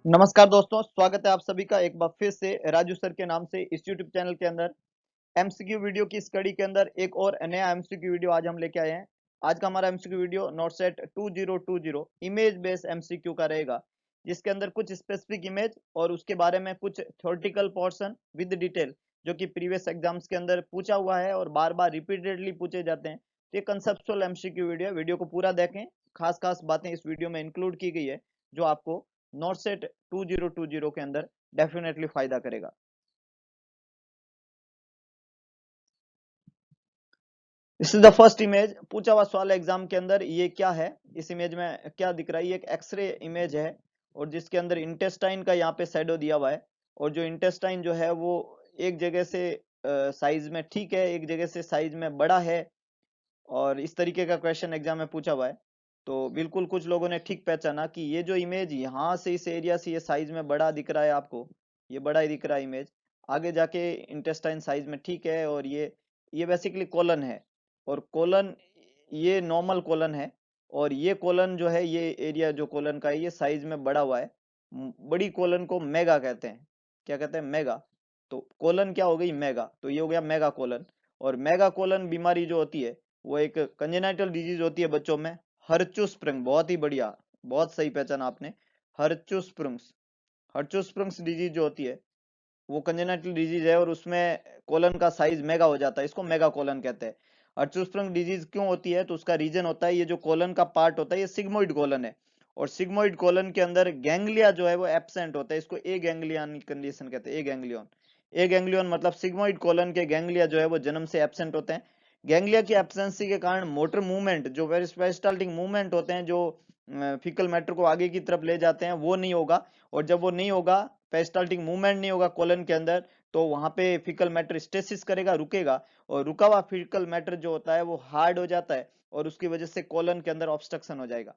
नमस्कार दोस्तों, स्वागत है आप सभी का एक बार फिर से राजू सर के नाम से इस यूट्यूब चैनल के अंदर एमसीक्यू वीडियो की इस कड़ी के अंदर एक और नया एमसीक्यू वीडियो आज हम लेके आए हैं। आज का हमारा एमसीक्यू वीडियो नोटसेट 2020 इमेज बेस्ड एमसीक्यू का रहेगा, जिसके अंदर कुछ स्पेसिफिक इमेज और उसके बारे में कुछ थ्योरेटिकल पोर्शन विद डिटेल जो कि प्रीवियस एग्जाम्स के अंदर पूछा हुआ है और बार बार रिपीटेडली पूछे जाते हैं। तो ये कंसेप्चुअल एमसीक्यू वीडियो है, वीडियो को पूरा देखें। खास खास बातें इस वीडियो में इंक्लूड की गई है जो आपको नोटसेट 2020 के अंदर डेफिनेटली फायदा करेगा। This is the first image पूछा हुआ सवाल एग्जाम के अंदर। ये क्या है, इस इमेज में क्या दिख रहा है? ये एक एक्सरे इमेज है और जिसके अंदर इंटेस्टाइन का यहाँ पे शैडो दिया हुआ है और जो इंटेस्टाइन जो है वो एक जगह से साइज में ठीक है, एक जगह से साइज में बड़ा है और इस तरीके का क्वेश्चन एग्जाम में पूछा हुआ है। तो बिल्कुल कुछ लोगों ने ठीक पहचाना कि ये जो इमेज यहाँ से इस एरिया से ये साइज में बड़ा दिख रहा है आपको, ये बड़ा ही दिख रहा है इमेज, आगे जाके इंटेस्टाइन साइज में ठीक है और ये बेसिकली कोलन है और कोलन ये नॉर्मल कोलन है और ये कोलन जो है, ये एरिया जो कोलन का है ये साइज में बड़ा हुआ है। बड़ी कोलन को मेगा कहते हैं। क्या कहते हैं? मेगा। तो कोलन क्या हो गई? मेगा। तो ये हो गया मेगा कोलन। और मेगा कोलन बीमारी जो होती है वो एक कंजेनाइटल डिजीज होती है बच्चों में। हर्चुस्प्रंग, बहुत ही बढ़िया, बहुत सही पहचाना आपने। हर्चुस्प्रंग्स, हर्चुस्प्रंग्स डिजीज जो होती है वो कंजेनाइटल डिजीज है और उसमें कोलन का साइज मेगा हो जाता है, इसको मेगा कोलन कहते हैं। हर्चुस्प्रंग डिजीज क्यों होती है? तो उसका रीजन होता है ये जो कोलन का पार्ट होता है ये सिग्मोइड कोलन है और सिग्मोइड कोलन के अंदर गैंग्लिया जो है वो एब्सेंट होता है, इसको ए गैंग्लियन कंडीशन कहते हैं। ए गैंग्लियन, ए गैंग्लियन मतलब सिग्मोइड कोलन के गैंग्लिया जो है वो जन्म से एब्सेंट होते हैं। गैंग्लिया की एब्सेंसी के कारण मोटर मूवमेंट, जो पेरिस्टाल्टिक मूवमेंट होते हैं जो फीकल मैटर को आगे की तरफ ले जाते हैं, वो नहीं होगा। और जब वो नहीं होगा, पेरिस्टाल्टिक मूवमेंट नहीं होगा कोलन के अंदर, तो वहां पे फीकल मैटर स्टेसिस करेगा, रुकेगा और रुका हुआ फीकल मैटर जो होता है वो हार्ड हो जाता है और उसकी वजह से कोलन के अंदर ऑब्स्ट्रक्शन हो जाएगा।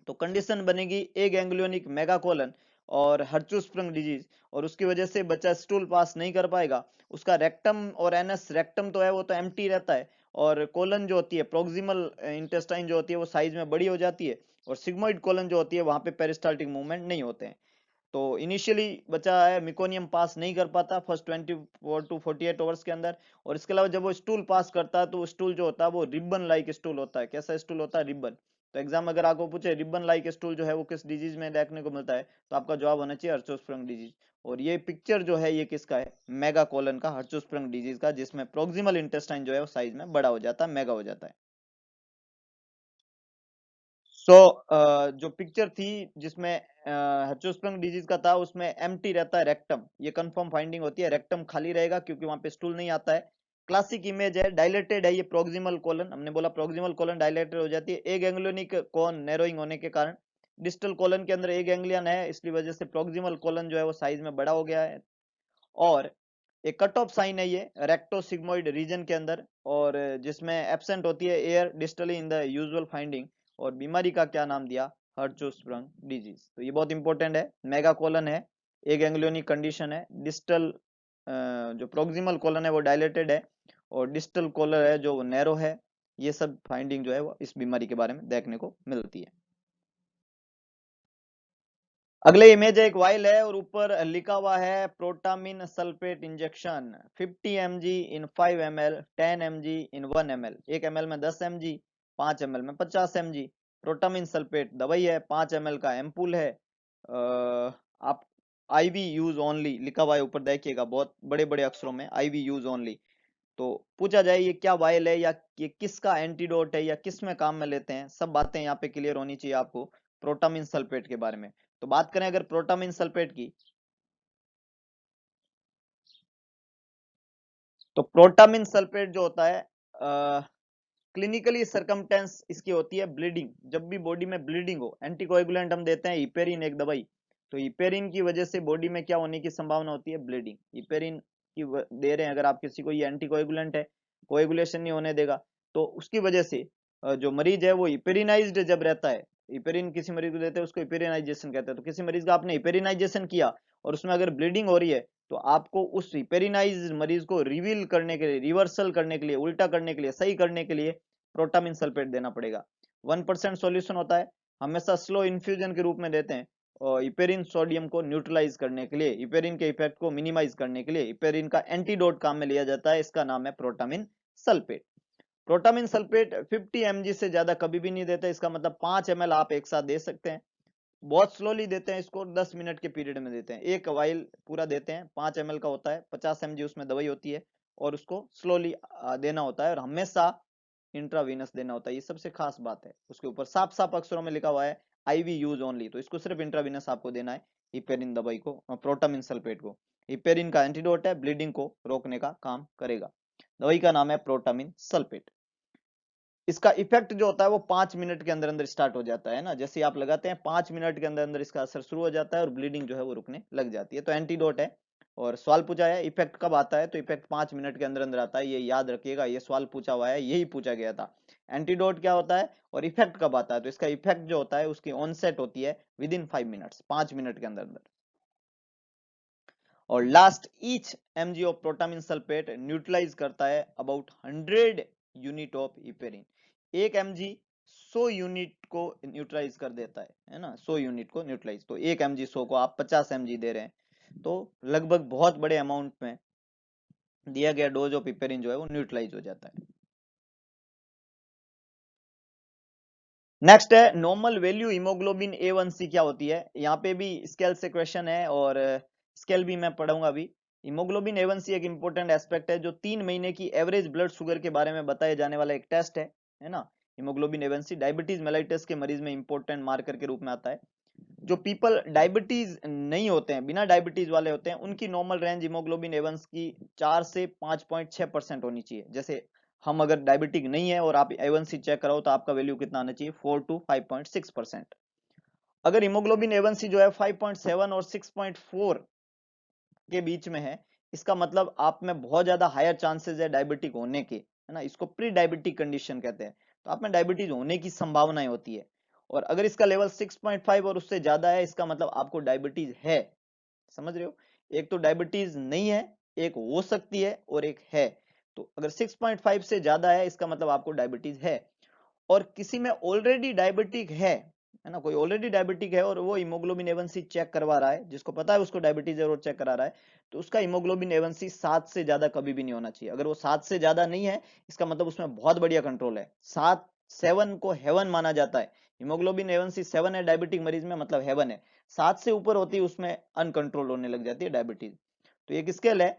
तो कंडीशन बनेगी ए गैंग्लियोनिक मेगाकोलन और हर्चुस्प्रंग डिजीज और उसकी वजह से बच्चा स्टूल पास नहीं कर पाएगा। उसका रेक्टम और एनस, रेक्टम तो है वो तो एम्प्टी रहता है और कोलन जो होती है, प्रोक्सिमल इंटेस्टाइन जो होती है वो साइज में बड़ी हो जाती है और सिग्मोइड कोलन जो होती है वहां पे पेरिस्टाल्टिक मूवमेंट नहीं होते हैं। तो इनिशियली बच्चा है मिकोनियम पास नहीं कर पाता फर्स्ट 24 to 48 आवर्स के अंदर। और इसके अलावा जब वो स्टूल पास करता है तो स्टूल जो होता है वो रिबन लाइक स्टूल होता है। कैसा स्टूल होता है? रिबन। तो एग्जाम अगर आपको पूछे रिबन लाइक स्टूल जो है वो किस डिजीज में देखने को मिलता है, तो आपका जवाब होना चाहिए हर्चोस्प्रंग डिजीज। और ये पिक्चर जो है ये किसका है? मेगा कोलन का, हर्चोस्प्रंग डिजीज का, जिसमें प्रोक्सिमल इंटेस्टाइन जो है वो साइज में बड़ा हो जाता है, मेगा हो जाता है। सो जो पिक्चर थी जिसमें हर्चोस्प्रंग डिजीज का था उसमें एम्प्टी रहता है रेक्टम, ये कंफर्म फाइंडिंग होती है। रेक्टम खाली रहेगा क्योंकि वहां पे स्टूल नहीं आता है। क्लासिक इमेज है, डायलेटेड है ये प्रोक्सिमल कोलन, हमने बोला प्रोक्सिमल कोलन डायलेटेड हो जाती है ए गैंग्लियोनिक कोन नैरोइंग होने के कारण। डिस्टल कोलन के अंदर ए गैंग्लियन है, इसलिए वजह से प्रोक्सिमल कोलन जो है वो साइज में बड़ा हो गया है। और एक कट ऑफ साइन है ये रेक्टोसिग्मोइड रीजन के अंदर और जिसमें एब्सेंट होती है air distally in the usual finding. और बीमारी का क्या नाम दिया? हर्चोस्प्रंग डिजीज। तो ये बहुत इंपॉर्टेंट है। मेगा कोलन है, एक गैंग्लियोनिक कंडीशन है, डिस्टल जो प्रोक्सिमल कोलन है वो डायलेटेड है और डिस्टल कोलन है जो नैरो है। ये सब फाइंडिंग जो है वो इस बीमारी के बारे में देखने को मिलती है। अगले इमेज एक वाइल है और ऊपर लिखा हुआ है प्रोटामिन सल्फेट इंजेक्शन 50 mg इन 5 ml, 10 mg इन 1 ml। 1 ml में 10 mg, 5 ml में 50 mg। प्रोटामिन सल्फेट दवाई है, 5 ml का एम्पूल है। आप आईवी यूज ओनली लिखा हुआ है ऊपर, देखिएगा बहुत बड़े बड़े अक्षरों में आईवी यूज ओनली। तो पूछा जाए ये क्या वाइल है या ये किसका एंटीडोट है या किस में काम में लेते हैं, सब बातें यहाँ पे क्लियर होनी चाहिए आपको प्रोटामिन सल्फेट के बारे में। तो बात करें अगर प्रोटामिन सल्फेट की, तो प्रोटामिन सल्फेट जो होता है क्लिनिकली सरकमटेंस इसकी होती है ब्लीडिंग। जब भी बॉडी में ब्लीडिंग हो, एंटीकोएगुलेंट हम देते हैं हिपेरिन एक दवाई, तो हिपेरिन की वजह से बॉडी में क्या होने की संभावना होती है? ब्लीडिंग। हिपेरिन की दे रहे हैं अगर आप किसी को, ये एंटीकोएगुलेंट है, कोएगुलेशन नहीं होने देगा, तो उसकी वजह से जो मरीज है वो हिपेरिनाइज्ड जब रहता है, हिपेरिन किसी मरीज को देते हैं उसको हिपेरिनाइजेशन कहते हैं। तो किसी मरीज का आपने हिपेरिनाइजेशन किया और उसमें अगर ब्लीडिंग हो रही है तो आपको उस हिपेरिनाइज्ड मरीज को रिवील करने के लिए, रिवर्सल करने के लिए, उल्टा करने के लिए, सही करने के लिए प्रोटामिन सल्फेट देना पड़ेगा। 1% सॉल्यूशन होता है, हमेशा स्लो इन्फ्यूजन के रूप में देते हैं इपेरिन सोडियम को न्यूट्रलाइज करने के लिए, इपेरिन के इफेक्ट को मिनिमाइज करने के लिए इपेरिन का एंटीडोट काम में लिया जाता है। इसका नाम है protamine sulphate. Protamine sulphate 50 mg से ज्यादा कभी भी नहीं देते। इसका मतलब 5 ml आप एक साथ दे सकते हैं। बहुत स्लोली देते हैं इसको, 10 मिनट के पीरियड में देते हैं। एक वाइल पूरा देते हैं, 5 ml का होता है, 50 mg उसमें दवाई होती है और उसको स्लोली देना होता है और हमेशा इंट्रावीनस देना होता है। ये सबसे खास बात है। उसके ऊपर साफ साफ अक्षरों में लिखा हुआ है आईवी यूज ओनली, तो इसको सिर्फ इंट्रावीनस आपको देना है इपेरिन दवाई को, प्रोटामिन सल्फेट को। इपेरिन का एंटीडोट है, ब्लीडिंग को रोकने का काम करेगा। दवाई का नाम है प्रोटामिन सल्फेट। इसका इफेक्ट जो होता है वो 5 मिनट के अंदर अंदर स्टार्ट हो जाता है ना, जैसे आप लगाते हैं 5 मिनट के अंदर अंदर इसका असर शुरू हो जाता है और ब्लीडिंग जो है वो रुकने लग जाती है। तो एंटीडोट है। और सवाल पूछा है इफेक्ट कब आता है, तो इफेक्ट 5 मिनट के अंदर अंदर आता है। ये याद रखिएगा, ये सवाल पूछा हुआ है, यही पूछा गया था। एंटीडोट क्या होता है और इफेक्ट कब आता है, तो इसका इफेक्ट जो होता है उसकी ऑनसेट होती है विद इन 5 मिनट्स, 5 मिनट के अंदर अंदर। और last each mg of protamine sulphate neutralise करता है अबाउट 100 यूनिट ऑफ इपेरिन। एक mg 100 यूनिट को न्यूट्रलाइज कर देता है ना, 100 यूनिट को न्यूट्रलाइज। तो एक mg 100 को आप 50 mg दे रहे हैं, तो लगभग बहुत बड़े अमाउंट में दिया गया डोज ऑफ इपेरिन जो है वो न्यूट्रलाइज हो जाता है। नेक्स्ट है नॉर्मल वैल्यू हीमोग्लोबिन A1C क्या होती है। यहाँ पे भी स्केल से क्वेश्चन है और स्केल भी मैं पढ़ूंगा अभी। हीमोग्लोबिन A1C एक इंपॉर्टेंट एस्पेक्ट है जो 3 महीने की एवरेज ब्लड शुगर के बारे में बताया जाने वाला एक टेस्ट है ना। हीमोग्लोबिन A1C डायबिटीज मेलाइटस के मरीज में इंपॉर्टेंट मार्कर के रूप में आता है। जो पीपल डायबिटीज नहीं होते हैं, बिना डायबिटीज वाले होते हैं, उनकी नॉर्मल रेंज हीमोग्लोबिन A1C की 4 से 5.6% होनी चाहिए। जैसे हम अगर डायबिटिक नहीं है और आप A1C चेक कराओ तो आपका वैल्यू कितना आना चाहिए, 4 to 5.6%। अगर हीमोग्लोबिन A1C जो है 5.7 और 6.4 के बीच में है, इसका मतलब आप में बहुत ज्यादा हायर चांसेस है डायबिटिक होने के, है ना। इसको प्री डायबिटिक कंडीशन कहते हैं। तो आप में डायबिटीज होने की संभावनाएं होती है। और अगर इसका लेवल 6.5 और उससे ज्यादा है, इसका मतलब आपको डायबिटीज है। समझ रहे हो, एक तो डायबिटीज नहीं है, एक हो सकती है और एक है। तो अगर 6.5 से ज्यादा है, इसका मतलब आपको डायबिटीज है। और किसी में ऑलरेडी डायबिटिक है ना, कोई ऑलरेडी डायबिटिक है और वो हीमोग्लोबिन A1C चेक करवा रहा है, जिसको पता है उसको डायबिटीज है और चेक करा रहा है, तो उसका हीमोग्लोबिन A1C 7 से ज्यादा कभी भी नहीं होना चाहिए। अगर वो 7 से ज्यादा नहीं है, इसका मतलब उसमें बहुत बढ़िया कंट्रोल है। 7 को हेवन माना जाता है। हीमोग्लोबिन A1C 7 है डायबिटिक मरीज में, मतलब हेवन है। 7 से ऊपर होती है उसमें अनकंट्रोल होने लग जाती है डायबिटीज। तो एक स्केल है,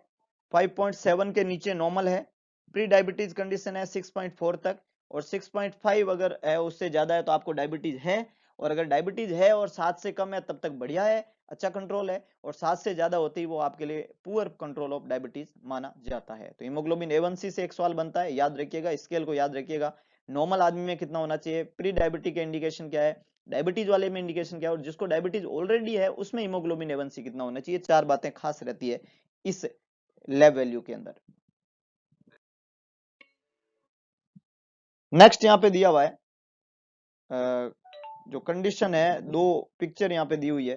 5.7 के नीचे नॉर्मल है, प्री डायबिटीज कंडीशन है 6.4 तक, और 6.5 अगर है उससे ज्यादा है तो आपको डायबिटीज है। और अगर डायबिटीज है और 7 से कम है तब तक बढ़िया है, अच्छा कंट्रोल है। और 7 से ज्यादा होती है वो आपके लिए पुअर कंट्रोल ऑफ डायबिटीज माना जाता है। तो हीमोग्लोबिन A1C से एक सवाल बनता है, याद रखिएगा, स्केल को याद रखिएगा। नॉर्मल आदमी में कितना होना चाहिए, प्री डायबिटिक का इंडिकेशन क्या है, डायबिटीज वाले में इंडिकेशन क्या है, और जिसको डायबिटीज ऑलरेडी है उसमें हीमोग्लोबिन A1C कितना होना चाहिए। 4 बातें खास रहती है इस लैब वैल्यू के अंदर। नेक्स्ट यहाँ पे दिया हुआ है जो कंडीशन है, दो पिक्चर यहाँ पे दी हुई है।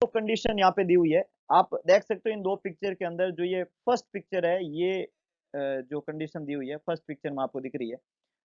तो कंडीशन यहाँ पे दी हुई है, आप देख सकते हो इन दो पिक्चर के अंदर। जो ये फर्स्ट पिक्चर है, ये जो कंडीशन दी हुई है फर्स्ट पिक्चर में आपको दिख रही है,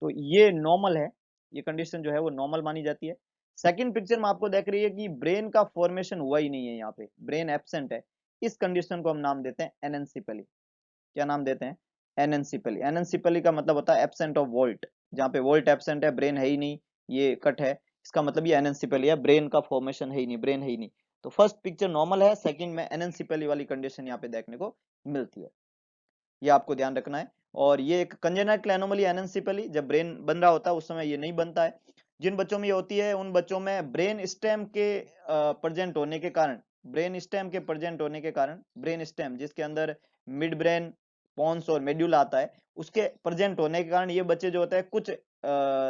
तो ये नॉर्मल है। ये कंडीशन जो है वो नॉर्मल मानी जाती है। सेकंड पिक्चर में आपको देख रही है कि ब्रेन का फॉर्मेशन हुआ ही नहीं है, यहाँ पे ब्रेन एब्सेंट है। इस कंडीशन को हम नाम देते हैं एनेंसिपेली। क्या नाम देते हैं, एनेंसिपेली। एनेंसिपेली का मतलब होता है एब्सेंट ऑफ वोल्ट। जहाँ पे वोल्ट एब्सेंट है, ब्रेन है ही नहीं, ये कट है, इसका मतलब ये एनेंसिपेली है, ब्रेन का फॉर्मेशन है ही नहीं, ब्रेन है ही नहीं। तो फर्स्ट पिक्चर नॉर्मल है, सेकंड में एनेंसिपेली वाली कंडीशन यहाँ पे देखने को मिलती है। ये आपको ध्यान रखना है। और ये एक कंजेनाइटल एनोमली एनेंसिपेली, जब ब्रेन बन रहा होता है उस समय ये नहीं बनता है। जिन बच्चों में ये होती है उन बच्चों में ब्रेन स्टेम के प्रेजेंट होने के कारण, ब्रेन स्टेम के प्रेजेंट होने के कारण, ब्रेन स्टेम जिसके अंदर मिड ब्रेन, पॉन्स और मेड्यूला आता है, उसके प्रेजेंट होने के कारण ये बच्चे जो होते हैं कुछ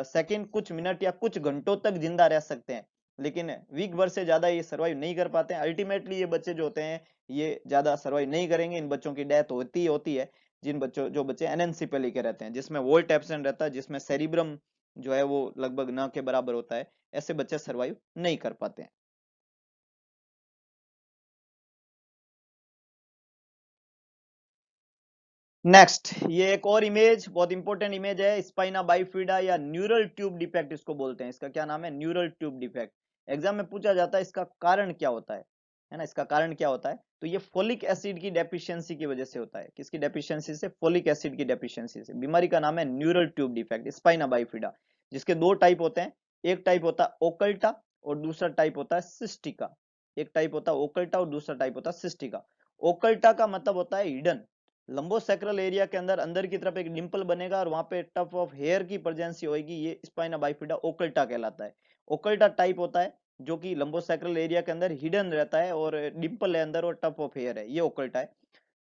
सेकंड, कुछ मिनट या कुछ घंटों तक जिंदा रह सकते हैं। लेकिन वीक भर से ज्यादा ये सर्वाइव नहीं कर पाते हैं। अल्टीमेटली ये बच्चे जो होते हैं ये ज्यादा सर्वाइव नहीं करेंगे, इन बच्चों की डेथ होती है। जिन बच्चों, जो बच्चे एनेंसिपेली के रहते हैं, जिसमें वोल्ट एब्सेंट रहता है, जिसमें सेरिब्रम जो है वो लगभग न के बराबर होता है, ऐसे बच्चे सर्वाइव नहीं कर पाते हैं। नेक्स्ट, ये एक और इमेज, बहुत इंपॉर्टेंट इमेज है, स्पाइना बाइफिडा या न्यूरल ट्यूब डिफेक्ट इसको बोलते हैं। इसका क्या नाम है, न्यूरल ट्यूब डिफेक्ट। एग्जाम में पूछा जाता है इसका कारण क्या होता है ना, इसका कारण क्या होता है, तो ये फोलिक एसिड की डेफिशिएंसी की वजह से होता है। किसकी डेफिशिएंसी से? फोलिक एसिड की डेफिशिएंसी से। बीमारी का नाम है neural tube defect, spina bifida, जिसके दो टाइप होते हैं, एक टाइप होता है ओकल्टा और दूसरा टाइप होता है सिस्टिका। एक टाइप होता है ओकल्टा और दूसरा टाइप होता है सिस्टिका। ओकल्टा का मतलब होता है हिडन, लंबोसेक्रल एरिया के अंदर अंदर की तरफ एक डिंपल बनेगा और वहां पे टफ ऑफ हेयर की प्रेजेंसी होगी, ये स्पाइना बाइफिडा ओकल्टा कहलाता है। ओकल्टा टाइप होता है जो कि लंबोसेक्रल एरिया के अंदर हिडन रहता है और डिंपल है अंदर और टफ ऑफ हेयर है, ये ओकल्टा है।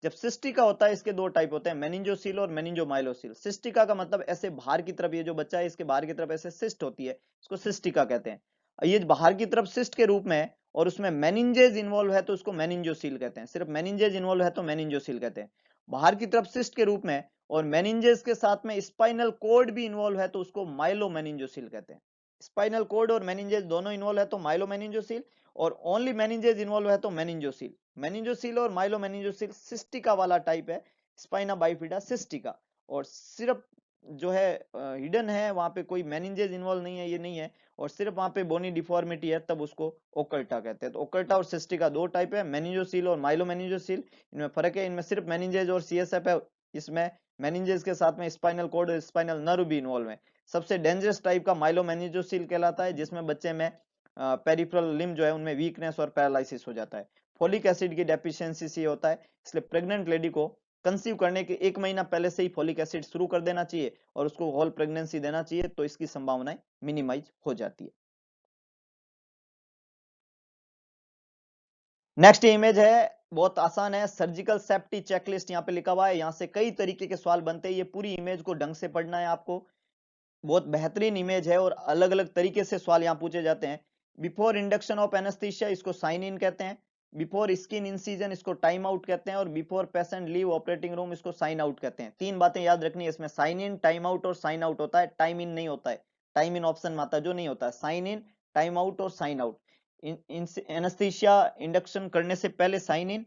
जब सिस्टिका होता है इसके दो टाइप होते हैं, मेनिंजोसील और मेनिंजोमाइलोसील। सिस्टिका का मतलब ऐसे बाहर की तरफ, ये जो बच्चा है इसके बाहर की तरफ ऐसे सिस्ट होती है, इसको सिस्टिका कहते हैं। ये बाहर की तरफ सिस्ट के रूप में है और उसमें मेनिंजेज इन्वॉल्व है तो उसको मेनिंजोसील कहते हैं। सिर्फ मेनिंजेज इन्वॉल्व है तो मेनिंजोसील कहते हैं। बाहर की तरफ सिस्ट के रूप में और मेनिंजेस के साथ में स्पाइनल कोड भी इन्वॉल्व है तो उसको माइलोमेनिंजोसील कहते हैं। स्पाइनल कोड और मेनिंजेस दोनों इन्वॉल्व है तो माइलोमेनिंजोसील, और ओनली मेनिंजेस इन्वॉल्व है तो मेनिंजोसील। मेनिंजोसील और माइलोमेनिंजोसील सिस्टिका वाला टाइप है, स्पाइना बाइफिडा सिस्टिका। और सिर्फ जो है हिडन है, वहां पे कोई मेनिंजेस इन्वॉल्व नहीं है, ये नहीं है, और सिर्फ वहां पे बोनी डिफॉर्मिटी है, तब उसको ओकल्टा कहते हैं। तो ओकल्टा और सिस्टिका दो टाइप है, मेनिंजोसील और माइलोमेनिंजोसील। इनमें फर्क है, इनमें सिर्फ मेनिंजेस और सीएसएफ है, इसमें मेनिंजेस के साथ में स्पाइनल कोड और स्पाइनल नर्व भी इन्वॉल्व है। सबसे डेंजरस टाइप का माइलोमेनिंजोसील कहलाता है, जिसमें बच्चे में पेरिफेरल लिम्ब जो है उनमें वीकनेस और पैरालिसिस हो जाता है। फोलिक एसिड की डेफिशिएंसी से होता है, इसलिए प्रेग्नेंट लेडी को कंसीव करने के 1 महीना पहले से ही फोलिक एसिड शुरू कर देना चाहिए और उसको होल प्रेगनेंसी देना चाहिए, तो इसकी संभावनाएं मिनिमाइज हो जाती है। नेक्स्ट इमेज है, बहुत आसान है, सर्जिकल सेफ्टी चेकलिस्ट यहाँ पे लिखा हुआ है। यहाँ से कई तरीके के सवाल बनते हैं, ये पूरी इमेज को ढंग से पढ़ना है आपको। बहुत बेहतरीन इमेज है और अलग अलग तरीके से सवाल यहाँ पूछे जाते हैं। बिफोर इंडक्शन ऑफ एनेस्थीसिया इसको साइन इन कहते हैं, बिफोर स्किन इंसिजन इसको टाइम आउट कहते हैं, और before patient leave operating room इसको साइन आउट कहते हैं। तीन बातें याद रखनी है इसमें, साइन इन, टाइम आउट और साइन आउट होता है, टाइम इन नहीं होता है। टाइम इन ऑप्शन में आता है जो नहीं होता है, साइन इन, टाइम आउट और साइन आउट। एनेस्थीसिया इंडक्शन करने से पहले साइन इन,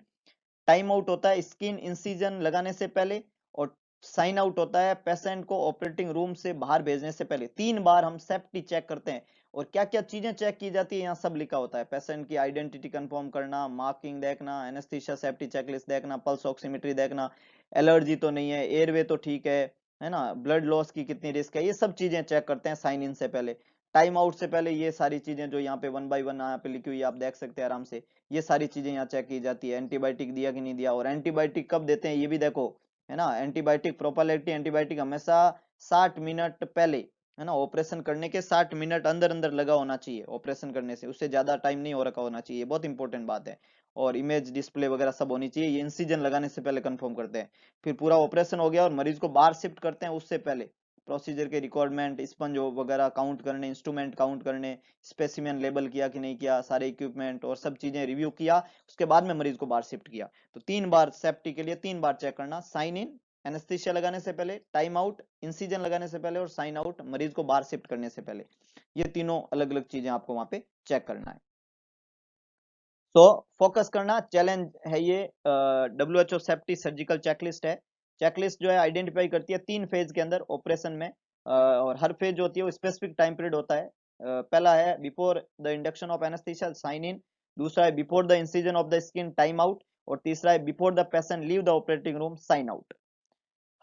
टाइम आउट होता है स्किन इंसिजन लगाने से पहले, और साइन आउट होता है पेशेंट को ऑपरेटिंग रूम से बाहर भेजने से पहले। 3 बार हम सेफ्टी चेक करते हैं, और क्या क्या चीजें चेक की जाती है यहाँ सब लिखा होता है। पेशेंट की आइडेंटिटी कंफर्म करना, मार्किंग देखना, एनेस्थीसिया सेफ्टी चेकलिस्ट देखना, पल्स ऑक्सीमेट्री देखना, एलर्जी तो नहीं है, एयरवे तो ठीक है ना, ब्लड लॉस की कितनी रिस्क है, ये सब चीजें चेक करते हैं साइन इन से पहले। टाइम आउट से पहले ये सारी चीजें जो यहाँ पे 1 बाय 1 यहाँ पे लिखी हुई है आप देख सकते हैं आराम से, ये सारी चीजें यहाँ चेक की जाती है। एंटीबायोटिक दिया कि नहीं दिया, और एंटीबायोटिक कब देते हैं ये भी देखो, है ना। एंटीबायोटिक प्रोपाइलेक्टिक एंटीबायोटिक हमेशा 60 मिनट पहले, है ना, ऑपरेशन करने के 60 मिनट अंदर अंदर लगा होना चाहिए, ऑपरेशन करने से उससे ज्यादा टाइम नहीं हो रखा होना चाहिए, बहुत इंपॉर्टेंट बात है। और इमेज डिस्प्ले वगैरह सब होनी चाहिए, ये इंसिजन लगाने से पहले कंफर्म करते हैं। फिर पूरा ऑपरेशन हो गया और मरीज को बाहर शिफ्ट करते हैं, उससे पहले प्रोसीजर के रिकॉर्डमेंट, स्पंज वगैरह काउंट करने, इंस्ट्रूमेंट काउंट करने, स्पेसिमेन लेबल किया कि नहीं किया, सारे इक्विपमेंट और सब चीजें रिव्यू किया, उसके बाद में मरीज को बाहर शिफ्ट किया। तो 3 बार सेफ्टी के लिए 3 बार चेक करना, साइन इन एनेस्थीसिया लगाने से पहले, टाइम आउट इंसिजन लगाने से पहले, और साइन आउट मरीज को बाहर शिफ्ट करने से पहले। ये तीनों अलग अलग चीजें आपको वहां पे चेक करना है। तो फोकस करना चैलेंज है ये, WHO सेफ्टी सर्जिकल चेकलिस्ट है। चेकलिस्ट जो है आइडेंटिफाई करती है 3 फेज के अंदर ऑपरेशन में, और हर फेज जो होती है वो स्पेसिफिक टाइम पीरियड होता है। पहला है before the induction of anaesthesia sign in, दूसरा है before the incision of the skin time out, और तीसरा है before the patient leave the operating room sign out.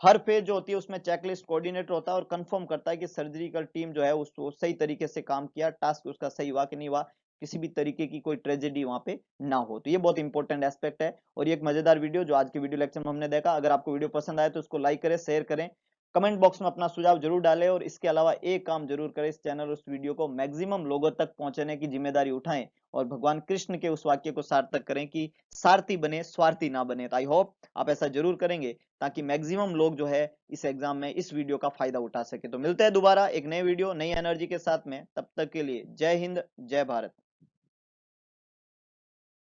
हर फेज जो होती है उसमें चेकलिस्ट कोऑर्डिनेटर होता है और कंफर्म करता है कि सर्जिकल टीम जो है उसको सही तरीके से काम किया, टास्क उसका सही हुआ कि नहीं हुआ, किसी भी तरीके की कोई ट्रेजेडी वहां पे ना हो। तो ये बहुत इंपॉर्टेंट एस्पेक्ट है। और ये एक मजेदार वीडियो जो आज के वीडियो लेक्चर में हमने देखा, अगर आपको वीडियो पसंद आए तो उसको लाइक करें, शेयर करें, कमेंट बॉक्स में अपना सुझाव जरूर डालें, और इसके अलावा एक काम जरूर करें, इस चैनल उस वीडियो को मैक्सिमम लोगों तक पहुंचाने की जिम्मेदारी उठाएं, और भगवान कृष्ण के उस वाक्य को सार्थक करें कि सारथी बने स्वार्थी ना बने। तो आई होप आप ऐसा जरूर करेंगे ताकि मैक्सिमम लोग जो है इस एग्जाम में इस वीडियो का फायदा उठा सके। तो मिलते हैं दोबारा एक नए वीडियो नई एनर्जी के साथ में, तब तक के लिए जय हिंद जय भारत।